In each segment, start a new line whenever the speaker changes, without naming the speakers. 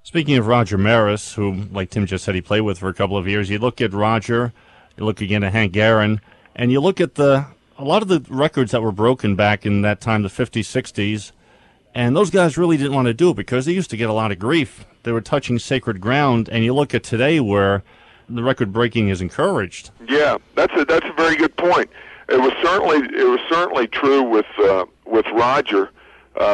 Speaking of Roger Maris, who, like Tim just said, he played with for a couple of years, you look at Roger, you look again at Hank Aaron, and you look at a lot of the records that were broken back in that time, the 50s, 60s, and those guys really didn't want to do it because they used to get a lot of grief. They were touching sacred ground, and you look at today where the record breaking is encouraged.
Yeah, that's a very good point. It was certainly true with Roger.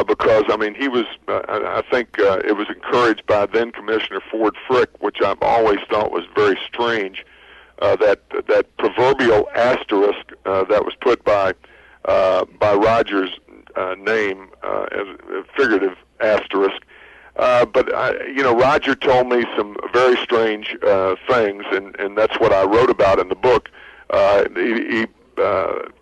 Because he was. I think it was encouraged by then Commissioner Ford Frick, which I've always thought was very strange. That proverbial asterisk that was put by Roger's name as a figurative asterisk. But Roger told me some very strange things, and that's what I wrote about in the book. He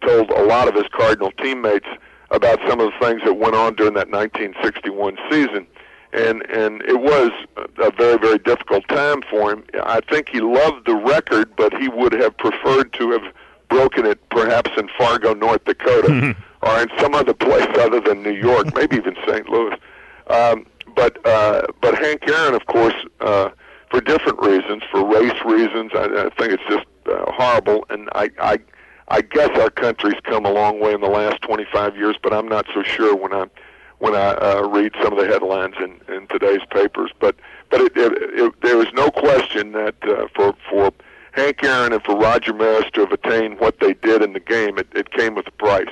told a lot of his Cardinal teammates about some of the things that went on during that 1961 season. And it was a very, very difficult time for him. I think he loved the record, but he would have preferred to have broken it perhaps in Fargo, North Dakota, or in some other place other than New York, maybe even St. Louis. But Hank Aaron, of course, for different reasons, for race reasons, I think it's just horrible. And I guess our country's come a long way in the last 25 years, but I'm not so sure when I read some of the headlines in today's papers. But there is no question that for Hank Aaron and for Roger Maris to have attained what they did in the game, it came with a price.